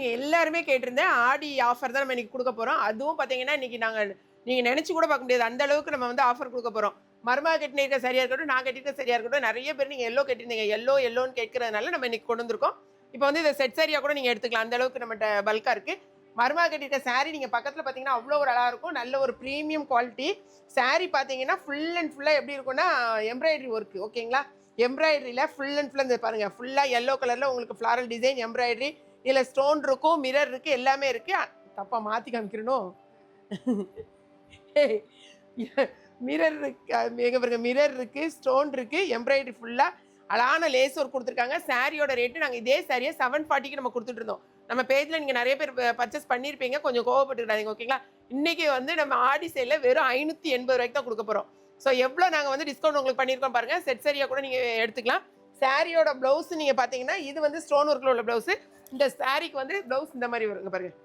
நீங்கள் எல்லாருமே கேட்டிருந்தேன். ஆடி ஆஃபர் தான் நம்ம இன்றைக்கி கொடுக்க போகிறோம். அதுவும் பார்த்தீங்கன்னா இன்றைக்கி நீங்கள் நினச்சி கூட பார்க்க முடியாது. அந்த அளவுக்கு நம்ம வந்து ஆஃபர் கொடுக்க போகிறோம். மருமக கட்டினிருக்க சரியாக இருக்கட்டும், நான் கட்டிருக்க சரியாக இருக்கட்டும், நிறைய பேர் நீங்கள் எல்லோ கட்டியிருந்தீங்க. எல்லோன்னு கேட்கறதுனால நம்ம இன்றைக்கி கொண்டு வந்திருக்கோம். இப்போ வந்து இதை செட் சரியாக கூட நீங்கள் எடுத்துக்கலாம். அந்த அளவுக்கு நம்மகிட்ட பல்காக இருக்குது. மருமக கட்டிருக்க சாரீ நீங்கள் பக்கத்தில் பார்த்தீங்கன்னா அவ்வளோ ஒரு அழகாக இருக்கும். நல்ல ஒரு ப்ரீமியம் குவாலிட்டி சாரீ. பார்த்தீங்கன்னா ஃபுல் அண்ட் ஃபுல்லாக எப்படி இருக்குன்னா எம்ப்ராய்டரி ஒர்க்கு. ஓகேங்களா? எம்ப்ராய்டரியில் ஃபுல் அண்ட் ஃபுல்லாக இந்த பாருங்கள், ஃபுல்லாக எல்லோ கலரில் உங்களுக்கு ஃப்ளாரல் டிசைன் எம்ப்ராய்டரி. இதில் ஸ்டோன் இருக்கும், மிரர் இருக்குது, எல்லாமே இருக்குது. தப்பாக மாற்றி காமிக்கிறணும். மிரர் இருக்கு, மிரர் இருக்குது, ஸ்டோன் இருக்குது, எம்ப்ராய்டரி ஃபுல்லாக அழகான லேஸ் ஒர்க் கொடுத்துருக்காங்க. சாரியோட ரேட்டு நாங்கள் இதே சாரியை 740க்கு நம்ம கொடுத்துட்ருந்தோம். நம்ம பேஜில் நீங்கள் நிறைய பேர் பர்ச்சேஸ் பண்ணியிருப்பீங்க, கொஞ்சம் கோவப்பட்டுக்கிட்டாங்க. ஓகேங்களா? இன்றைக்கி வந்து நம்ம ஆடி சேலில் வெறும் 580 ரூபாய்க்கு தான் கொடுக்க போகிறோம். ஸோ எவ்வளோ நாங்கள் வந்து டிஸ்கவுண்ட் உங்களுக்கு பண்ணியிருக்கோம் பாருங்கள். செட் சரியாக கூட நீங்கள் எடுத்துக்கலாம். சாரியோட ப்ளவுஸ் நீங்கள் பார்த்தீங்கன்னா இது வந்து ஸ்டோன் ஒர்க்கில் உள்ள ப்ளவுஸு. இந்த சாரிக்கு வந்து ப்ளவுஸ் இந்த மாதிரி வருங்க பாருங்கள்.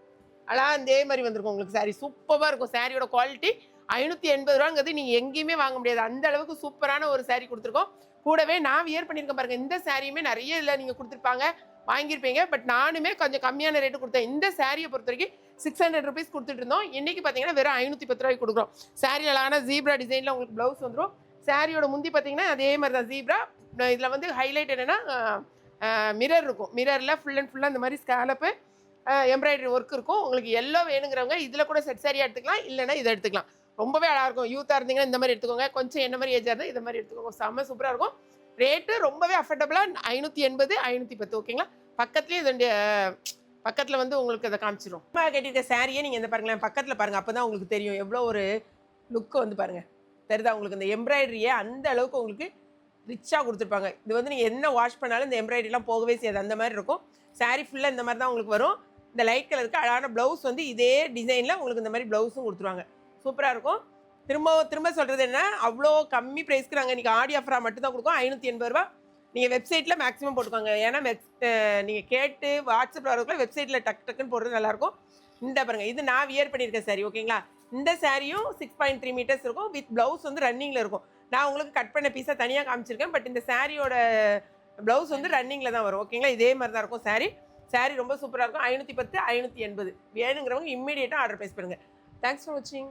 அழகாக இதே மாதிரி வந்திருக்கும் உங்களுக்கு. சாரி சூப்பராக இருக்கும். சாரியோட குவாலிட்டி 580 ரூபாங்கிறது நீங்கள் எங்கேயுமே வாங்க முடியாது. அந்த அளவுக்கு சூப்பரான ஒரு சாரி கொடுத்துருக்கோம். கூடவே நான் வியர் பண்ணியிருக்கேன் பாருங்கள். இந்த சாரியுமே நிறைய இதில் நீங்கள் கொடுத்துருப்பாங்க, வாங்கியிருப்பீங்க. பட் நானுமே கொஞ்சம் கம்மியான ரேட்டு கொடுத்தேன். இந்த சாரியை பொறுத்த வரைக்கும் 600 ருபீஸ் கொடுத்துட்டு இருந்தோம். இன்றைக்கி பார்த்தீங்கன்னா வெறும் 510 ரூபாய்க்கு கொடுக்குறோம். சாரி அழகான ஜீப்ரா டிசைனில் உங்களுக்கு ப்ளவுஸ் வந்துடும். சாரியோட முந்தி பார்த்தீங்கன்னா அதே மாதிரி தான் ஜீப்ரா. இதில் வந்து ஹைலைட் என்னென்னா மிரர் இருக்கும். மிரரில் ஃபுல் அண்ட் ஃபுல்லாக இந்த மாதிரி ஸ்கேலப்பு எம்ப்ராய்டரி ஒர்க் இருக்கும். உங்களுக்கு எல்லோ வேணுங்கிறவங்க இதில் கூட செட் சாரியாக எடுத்துக்கலாம், இல்லைனா இதை எடுத்துக்கலாம். ரொம்பவே அழகாக இருக்கும். யூத்தாக இருந்தீங்கன்னா இந்த மாதிரி எடுத்துக்கோங்க. கொஞ்சம் என்ன மாதிரி ஏஜாக இருந்தால் இந்த மாதிரி எடுத்துக்கோங்க. செம்ம சூப்பராக இருக்கும். ரேட்டு ரொம்பவே அஃபர்டபுளாக 580, 510. ஓகேங்களா? பக்கத்துலேயே இதோடைய பக்கத்தில் வந்து உங்களுக்கு அதை காமிச்சிடும். ரொம்ப கட்டியிருக்க சாரியை நீங்கள் இந்த பாருங்களேன், பக்கத்தில் பாருங்கள். அப்போ தான் உங்களுக்கு தெரியும் எவ்வளோ ஒரு லுக்கு வந்து பாருங்கள். தெரியுதா உங்களுக்கு? இந்த எம்ப்ராய்டரியை அந்த அளவுக்கு உங்களுக்கு ரிச்சாக கொடுத்துருப்பாங்க. இது வந்து நீங்கள் என்ன வாஷ் பண்ணாலும் இந்த எம்ப்ராய்டரிலாம் போகவே செய்யாது. அந்த மாதிரி இருக்கும். சாரீ ஃபுல்லாக இந்த மாதிரி தான் உங்களுக்கு வரும். இந்த லைட் கலருக்கு அழகான ப்ளவுஸ் வந்து இதே டிசைனில் உங்களுக்கு இந்த மாதிரி ப்ளவுஸும் கொடுத்துருவாங்க. சூப்பராக இருக்கும். திரும்ப சொல்கிறது என்ன, அவ்வளோ கம்மி ப்ரைஸ்க்கு நாங்கள் இன்றைக்கி ஆடி ஆஃபராக மட்டும் தான் கொடுக்கும். 580 ரூபா. நீங்கள் வெப்சைட்டில் மேக்ஸிமம் போட்டுக்கோங்க. ஏன்னா நீங்கள் கேட்டு வாட்ஸ்அப்பில் வரதுக்குள்ள வெப்சைட்டில் டக்குன்னு போடுறது நல்லாயிருக்கும். இந்த பாருங்கள், இது நான் வியர் பண்ணியிருக்கேன் சாரி. ஓகேங்களா? இந்த சாரியும் 6.3 மீட்டர்ஸ் இருக்கும். வித் ப்ளவுஸ் வந்து ரன்னிங்கில் இருக்கும். நான் உங்களுக்கு கட் பண்ண பீஸாக தனியாக காமிச்சிருக்கேன். பட் இந்த சாரியோட ப்ளவுஸ் வந்து ரன்னிங்கில் தான் வரும். ஓகேங்களா? இதே மாதிரி தான் இருக்கும் சாரி ரொம்ப சூப்பராக இருக்கும். 510, 580 வேணுங்கிறவங்க இம்மீடியட்டாக ஆர்டர் ப்ளேஸ் பண்ணுங்கள். தேங்க்ஸ் ஃபார் வாட்சிங்.